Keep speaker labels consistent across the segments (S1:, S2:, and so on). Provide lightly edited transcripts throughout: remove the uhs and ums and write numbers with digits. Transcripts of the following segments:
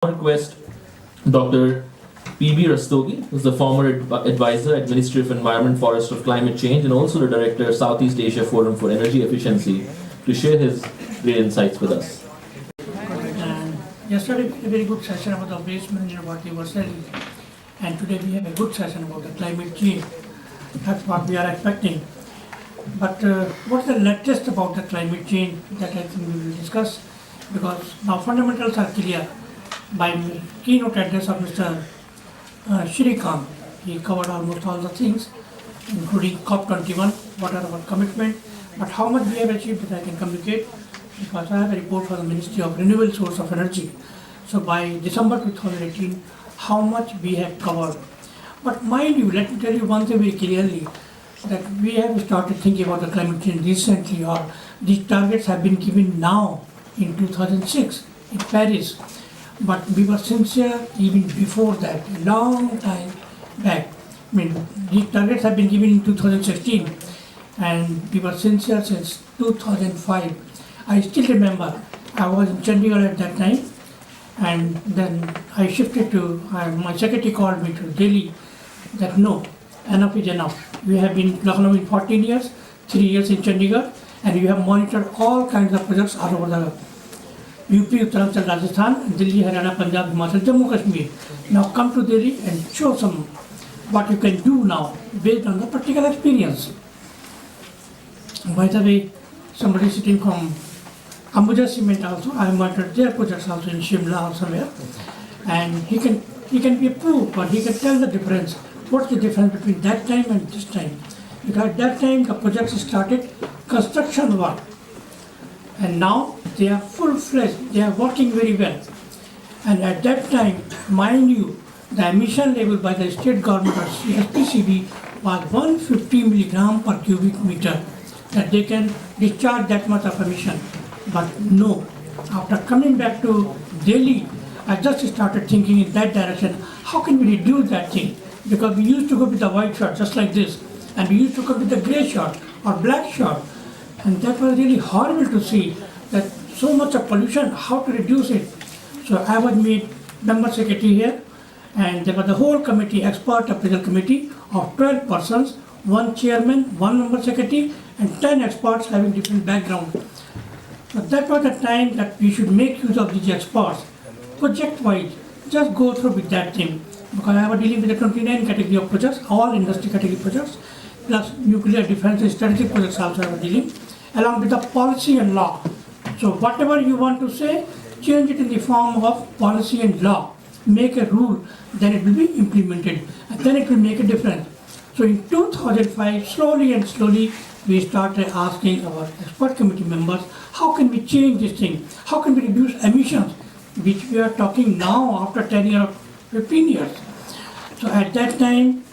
S1: request Dr. P.B Rastogi, who's the former advisor at Ministry of Environment, Forest of Climate Change, and also the director, Southeast Asia Forum for Energy Efficiency, to share his great insights with us.
S2: And yesterday we had a very good session about the waste management, what you were saying, and today we have a good session about the climate change. That's what we are expecting. But what's the latest about the climate change that I think we will discuss? Because now fundamentals are clear. By keynote address of Mr. Shrikant, he covered almost all the things, including COP21, what are our commitment, but how much we have achieved that I can communicate, because I have a report for the Ministry of Renewable Source of Energy. So by December 2018, how much we have covered. But mind you, let me tell you one thing very clearly, that we have started thinking about the climate change recently, or these targets have been given now in 2006 in Paris. But we were sincere even before that, a long time back. I mean, these targets have been given in 2016, and we were sincere since 2005. I still remember, I was in Chandigarh at that time, and then I shifted to, my secretary called me to Delhi, that no, enough is enough. We have been in Lucknow in 14 years, 3 years in Chandigarh, and we have monitored all kinds of projects all over the UP, Uttarakhand, Rajasthan, Delhi, Haryana, Punjab, Himachal, Jammu, Kashmir. Now come to Delhi and show some what you can do now based on the practical experience. By the way, somebody sitting from Ambuja Cement also, I monitored their projects also in Shimla or somewhere, and he can be a proof, but he can tell the difference. What's the difference between that time and this time? Because at that time the projects started construction work, and now they are full-fledged, they are working very well. And at that time, mind you, the emission level by the state government or SPCB was 150 milligram per cubic meter, that they can discharge that much of emission. But no, after coming back to Delhi, I just started thinking in that direction, how can we reduce that thing? Because we used to go with the white shirt just like this, and we used to go with the grey shirt or black shirt. And that was really horrible to see that so much of pollution, how to reduce it. So I was made member secretary here, and there was the whole committee, expert appraisal committee of 12 persons, 1 chairman, 1 member secretary, and 10 experts having different backgrounds. So that was the time that we should make use of these experts, project-wise, just go through with that thing. Because I was dealing with the 29 category of projects, all industry category projects, plus nuclear defense and strategic projects also I was dealing, along with the policy and law. So whatever you want to say, change it in the form of policy and law. Make a rule, then it will be implemented, and then it will make a difference. So in 2005, slowly and slowly, we started asking our expert committee members, how can we change this thing? How can we reduce emissions, which we are talking now after 10 years or 15 years. So at that time,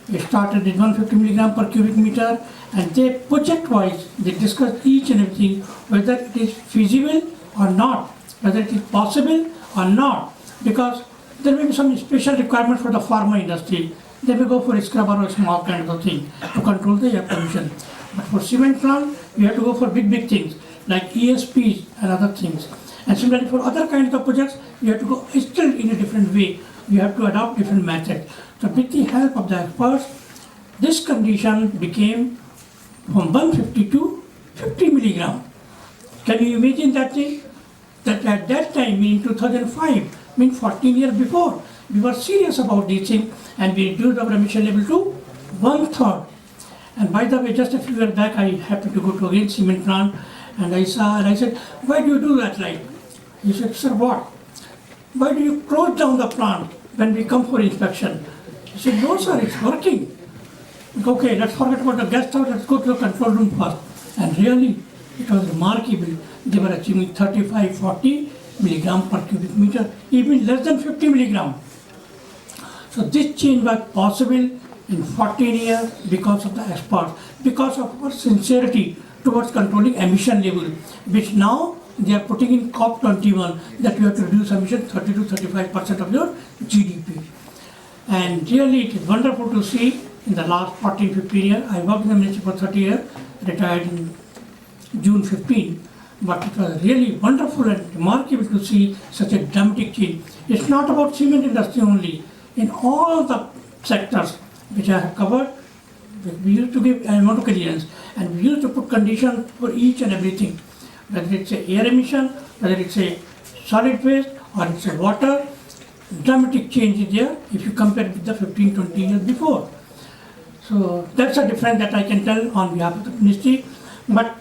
S2: we started with 150 milligram per cubic meter, and they project-wise, they discussed each and everything, whether it is feasible or not, whether it is possible or not, because there may be some special requirement for the pharma industry. They may go for a scrubber or small kind of thing to control the air pollution. But for cement plant, you have to go for big things like ESPs and other things. And similarly for other kinds of projects, you have to go still in a different way. You have to adopt different methods. So with the help of the experts, this condition became from 150 to 50 milligram. Can you imagine that thing? That at that time, in 2005, 14 years before, we were serious about this thing, and we reduced our emission level to 1/3. And by the way, just a few years back, I happened to go to again cement plant, and I saw, and I said, why do you do that like? He said, sir, what? Why do you close down the plant when we come for inspection? He said, no sir, it's working. Okay, let's forget about the guest house, let's go to the control room first. And really, it was remarkable. They were achieving 35, 40 milligram per cubic meter, even less than 50 milligram. So this change was possible in 14 years because of the experts, because of our sincerity towards controlling emission level, which now they are putting in COP21 that you have to reduce emission 30 to 35% of your GDP. And really it is wonderful to see in the last 14, 15 years, I worked in the ministry for 30 years, retired in June 15, but it was really wonderful and remarkable to see such a dramatic change. It's not about cement industry only. In all the sectors which I have covered, we used to give amount of clearance, and we used to put conditions for each and everything, whether it's a air emission, whether it's a solid waste or it's a water. Dramatic change is there if you compare with the 15-20 years before. So that's a difference that I can tell on behalf of the ministry. But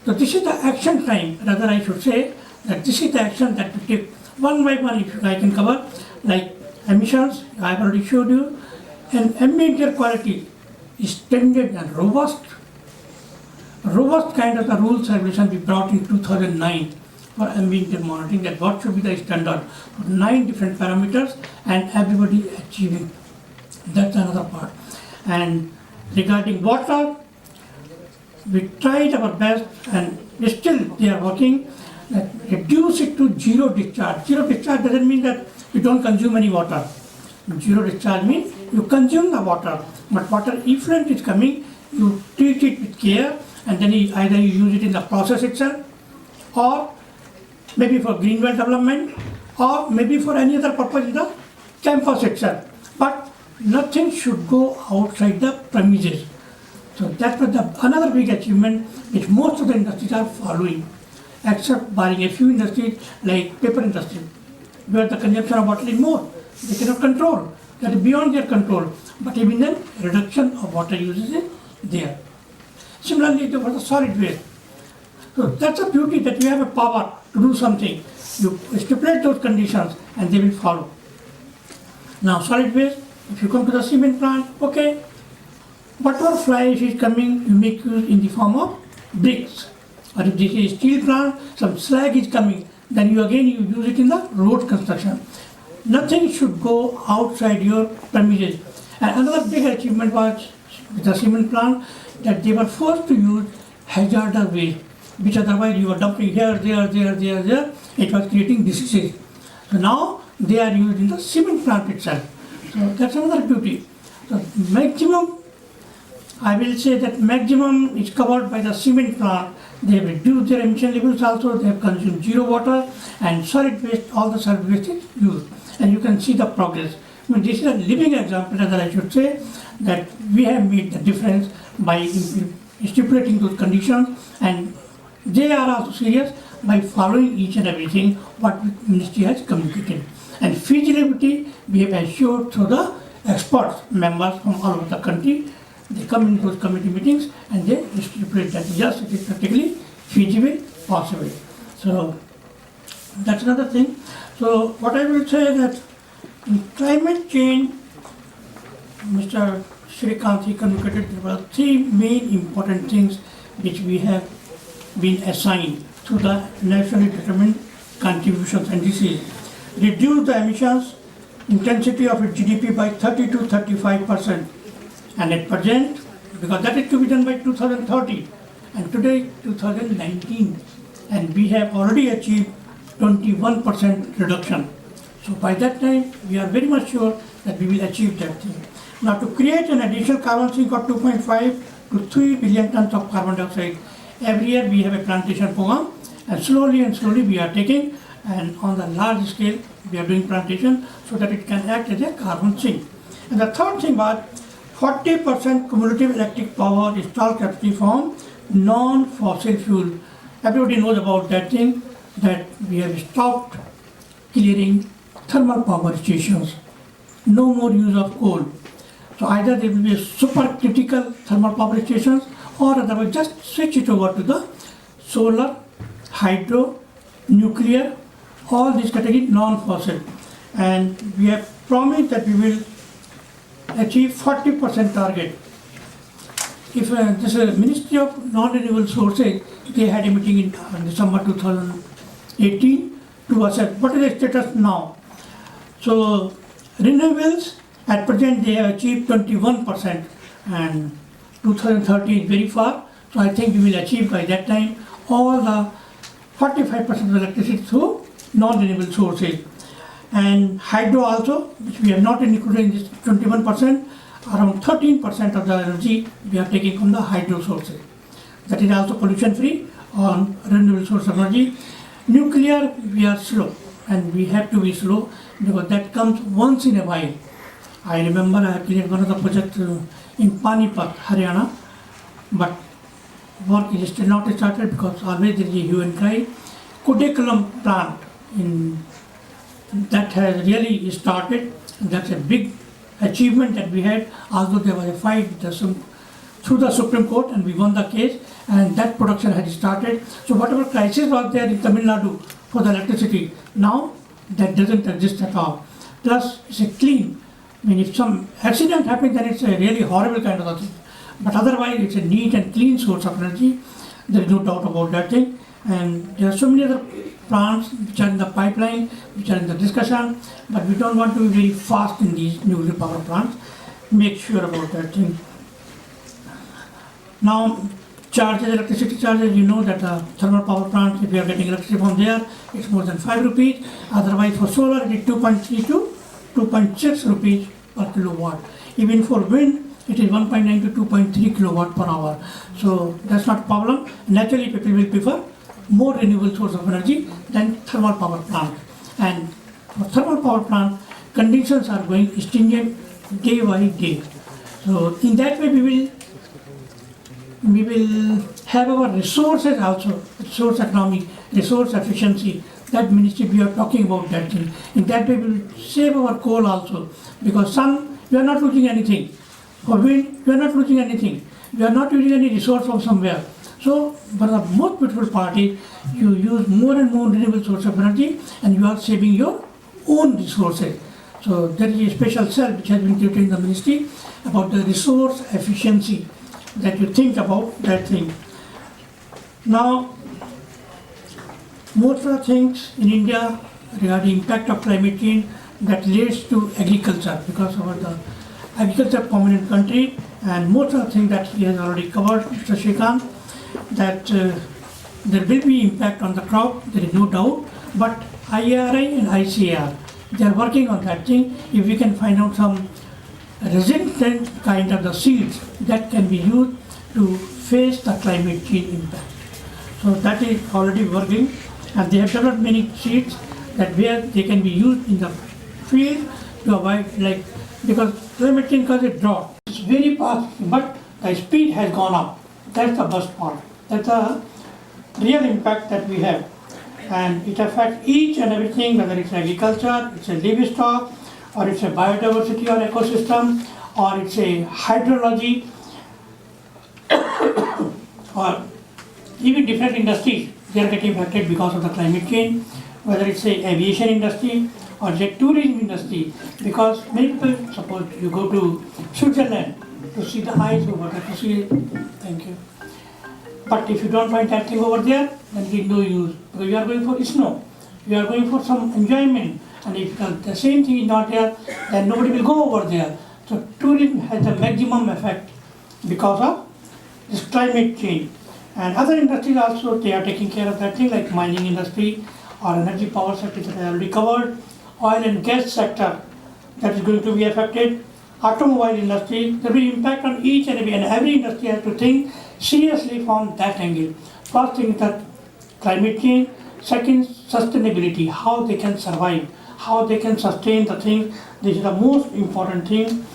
S2: so this is the action time, rather I should say that this is the action that we take one by one. If I can cover, like emissions, I have already showed you, and ambient air quality is standard and robust kind of the rules and regulation we brought in 2009 for ambient air monitoring, that what should be the standard for 9 different parameters and everybody achieving. That's another part. And regarding water, we tried our best and still they are working that reduce it to zero discharge. Zero discharge doesn't mean that you don't consume any water. Zero discharge means you consume the water, but water effluent is coming, you treat it with care, and then either you use it in the process itself, or maybe for green belt development, or maybe for any other purpose in the campus itself. But nothing should go outside the premises. So that was another big achievement which most of the industries are following, except barring a few industries like paper industry, where the consumption of water is more. They cannot control. That is beyond their control. But even then, reduction of water usage is there. Similarly, for the solid waste. So that's a beauty that you have a power to do something. You stipulate those conditions and they will follow. Now solid waste, if you come to the cement plant, okay, whatever fly ash is coming, you make use in the form of bricks. Or if this is steel plant, some slag is coming, then you use it in the road construction. Nothing should go outside your premises. And another big achievement was with the cement plant that they were forced to use hazardous waste, which otherwise you were dumping here, there. It was creating diseases. So now they are used in the cement plant itself. So that's another beauty. So maximum, I will say that maximum is covered by the cement plant. They have reduced their emission levels also, they have consumed zero water, and solid waste, all the solid waste is used. And you can see the progress. I mean, this is a living example, as I should say, that we have made the difference by stipulating those conditions, and they are also serious by following each and everything what the ministry has communicated. And feasibility we have assured through the experts, members from all over the country. They come in those committee meetings and they stipulate that yes, it is practically feasible, possible. So that's another thing. So what I will say that in climate change, Mr. Srikanth communicated there were 3 main important things which we have been assigned through the nationally determined contributions, and this is reduce the emissions intensity of its GDP by 30 to 35%. And at present, because that is to be done by 2030, and today 2019, and we have already achieved 21% reduction. So by that time, we are very much sure that we will achieve that thing. Now to create an additional carbon sink of 2.5 to 3 billion tons of carbon dioxide, every year we have a plantation program, and slowly we are taking, and on the large scale we are doing plantation so that it can act as a carbon sink. And the third thing was 40% cumulative electric power installed capacity from non-fossil fuel. Everybody knows about that thing, that we have stopped clearing thermal power stations. No more use of coal. So either there will be supercritical thermal power stations, or otherwise just switch it over to the solar, hydro, nuclear, all these categories non-fossil. And we have promised that we will achieve 40% target. If this Ministry of Non-Renewable Sources, they had a meeting in December 2018 to assess what is the status now. So renewables at present they have achieved 21%, and 2030 is very far. So I think we will achieve by that time all the 45% of electricity through non-renewable sources. And hydro also, which we have not included in this 21%, around 13% of the energy we are taking from the hydro sources. That is also pollution free on renewable source of energy. Nuclear, we are slow, and we have to be slow because that comes once in a while. I remember I have cleared one of the projects in Panipat, Haryana, but work is still not started because always there is a hue and cry. Kodekalam plant that has really started. That's a big achievement that we had, although there was a fight through the Supreme Court and we won the case, and that production had started. So whatever crisis was there in Tamil Nadu for the electricity, now that doesn't exist at all. Plus it's a clean. I mean, if some accident happens, then it's a really horrible kind of a thing. But otherwise, it's a neat and clean source of energy. There is no doubt about that thing. And there are so many other plants which are in the pipeline, which are in the discussion, but we don't want to be very fast in these nuclear power plants. Make sure about that thing. Now, charges, electricity charges, you know that thermal power plants, if you are getting electricity from there, it's more than 5 rupees. Otherwise, for solar, it is 2.3 to 2.6 rupees per kilowatt. Even for wind, it is 1.9 to 2.3 kilowatt per hour. So that's not a problem. Naturally, people will prefer more renewable source of energy than thermal power plant. And for thermal power plant, conditions are going stringent day by day. So in that way, we will have our resources also, resource economy, resource efficiency. That ministry we are talking about that thing. In that way, we will save our coal also, because sun, we are not losing anything. For wind, we are not losing anything. We are not using any resource from somewhere. So, but the most beautiful part is you use more and more renewable source of energy and you are saving your own resources. So there is a special cell which has been created in the ministry about the resource efficiency, that you think about that thing. Now, most of the things in India regarding impact of climate change that relates to agriculture, because of the agriculture prominent country, and most of the things that he has already covered, Mr. Srikanth, that there will be impact on the crop, there is no doubt, but IRI and ICAR, they are working on that thing. If we can find out some resistant kind of the seeds that can be used to face the climate change impact. So that is already working, and they have developed many seeds that where they can be used in the field to avoid, like, because climate change causes drought. It's very fast, but the speed has gone up. That's the best part. That's the real impact that we have. And it affects each and everything, whether it's agriculture, it's a livestock, or it's a biodiversity or ecosystem, or it's a hydrology, or even different industries, they are getting affected because of the climate change, whether it's a aviation industry or the tourism industry, because many people, suppose you go to Switzerland to see the ice over there, to see, thank you. But if you don't find that thing over there, then it is no use, because you are going for snow, you are going for some enjoyment, and if the same thing is not there, then nobody will go over there. So tourism has the maximum effect because of this climate change. And other industries also, they are taking care of that thing, like mining industry or energy power sector that I already covered, oil and gas sector that is going to be affected, automobile industry, there will be impact on each and every industry has to think seriously from that angle. First thing is that climate change, second sustainability, how they can survive, how they can sustain the thing. This is the most important thing,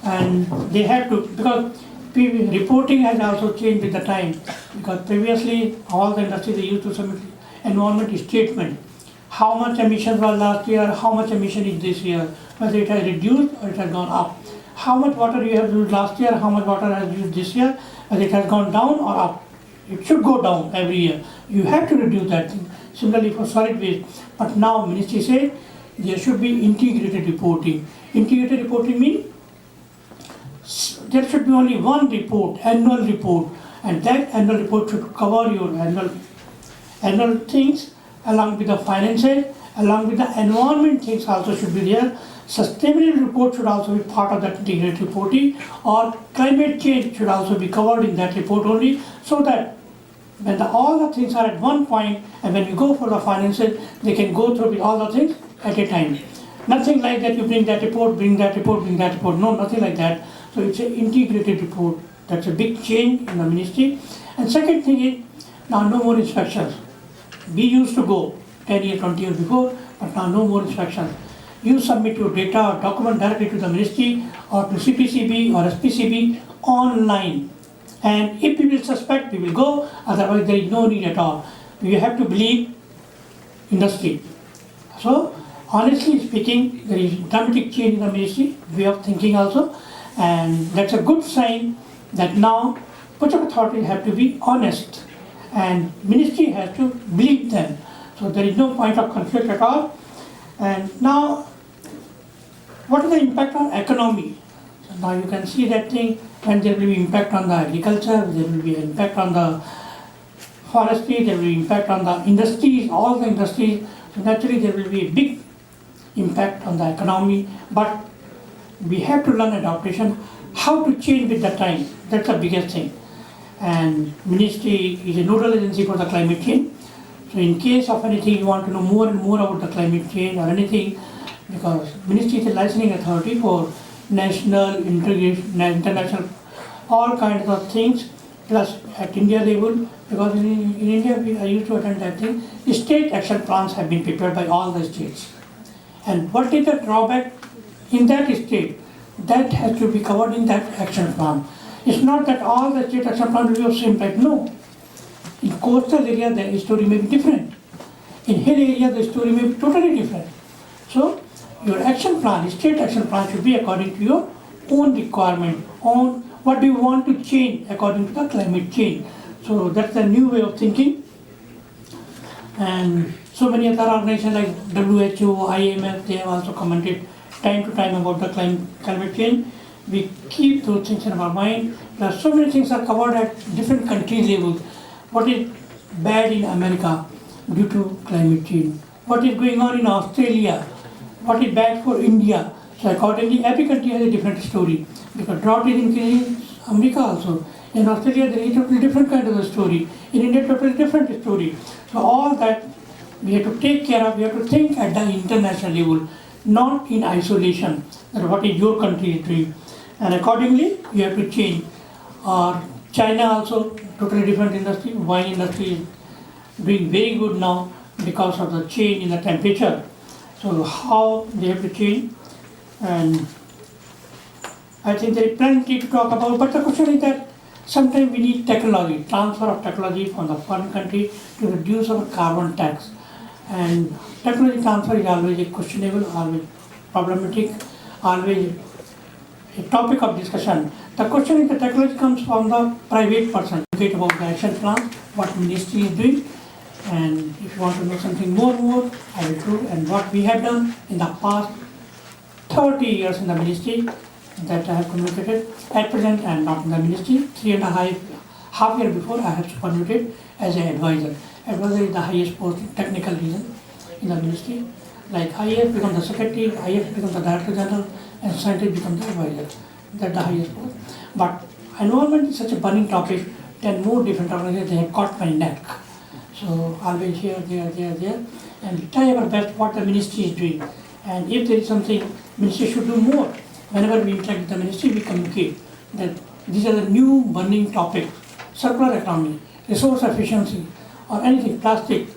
S2: and they have to, because reporting has also changed with the time, because previously all the industries they used to submit environment statement, how much emission was last year, how much emission is this year, whether it has reduced or it has gone up, how much water you have used last year, how much water has used this year, whether it has gone down or up. It should go down every year. You have to reduce that thing. Similarly for solid waste, but now ministry says there should be integrated reporting. Integrated reporting means there should be only one report, annual report, and that annual report should cover your annual things along with the finances, along with the environment things also should be there. Sustainability report should also be part of that integrated reporting, or climate change should also be covered in that report only, so that when all the things are at one point, and when you go for the finances, they can go through with all the things at a time. Nothing like that you bring that report, bring that report, bring that report. No, nothing like that. So it's an integrated report. That's a big change in the ministry. And second thing is, now no more inspections. We used to go 10 years, 20 years before, but now no more inspections. You submit your data or document directly to the ministry or to CPCB or SPCB online. And if we will suspect, we will go, otherwise there is no need at all. We have to believe industry. So, honestly speaking, there is dramatic change in the ministry, way of thinking also, and that's a good sign that now project authorities have to be honest and ministry has to believe them. So there is no point of conflict at all. And now, what is the impact on economy? So now you can see that thing, when there will be impact on the agriculture, there will be impact on the forestry, there will be impact on the industries, all the industries. So naturally there will be a big impact on the economy, but we have to learn adaptation, how to change with the time. That's the biggest thing. And ministry is a nodal agency for the climate change. So in case of anything you want to know more and more about the climate change or anything, because ministry is a licensing authority for national, international, all kinds of things, plus at India level, because in India I used to attend that thing, state action plans have been prepared by all the states. And what is the drawback in that state? That has to be covered in that action plan. It's not that all the state action plans will be of same type, no. In coastal area the story may be different. In hill area the story may be totally different. So your action plan, state action plan should be according to your own requirement, on what do you want to change according to the climate change. So that's a new way of thinking. And so many other organizations like WHO, IMF, they have also commented time to time about the climate change. We keep those things in our mind. There are so many things are covered at different country levels. What is bad in America due to climate change? What is going on in Australia? What is bad for India? So accordingly, every country has a different story. Because drought is increasing in America also. In Australia, there is a totally different kind of a story. In India, totally different story. So all that we have to take care of. We have to think at the international level, not in isolation. That what is your country is doing, and accordingly you have to change. Or China also totally different industry. Wine industry is doing very good now because of the change in the temperature. So how they have to change, and I think there is plenty to talk about. But the question is that sometimes we need technology, transfer of technology from the foreign country to reduce our carbon tax. And technology transfer is always a questionable, always problematic, always a topic of discussion. The question is the technology comes from the private person. Educate about the action plan, what ministry is doing, and if you want to know something more, I will do. And what we have done in the past 30 years in the ministry, that I have communicated. At present, I am not in the ministry. 3.5 years before, I have superannuated as an advisor. Advisor is the highest post in technical reason in the ministry. Like IAF becomes the secretary, IAF becomes the director general, and scientist becomes the advisor. That's the highest post. But environment is such a burning topic, 10 more different organizations, they have caught my neck. So always here, there, and try our best what the ministry is doing. And if there is something, ministry should do more. Whenever we interact with the ministry, we communicate that these are the new burning topics, circular economy, resource efficiency, or anything, plastic.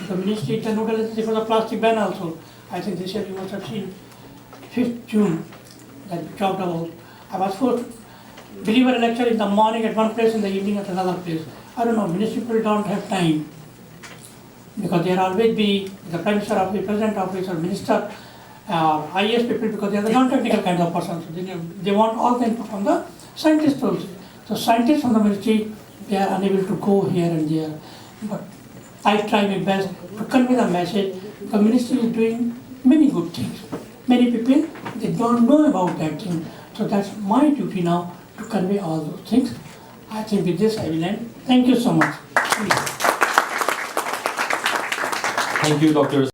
S2: The ministry is the nodal agency for the plastic ban also. I think this year you must have seen 5th June that we talked about. I was forced to deliver a lecture in the morning at one place, in the evening at another place. I don't know, ministry people don't have time because they are always be the Prime Minister office, President office, or Minister, IAS people, because they are the non-technical kind of persons. So they want all the input from the scientists also. So scientists from the ministry, they are unable to go here and there. But I try my best to convey the message. The ministry is doing many good things. Many people, they don't know about that thing. So that's my duty now to convey all those things. I think with this I will end. Thank you so much.
S1: Thank you, Dr.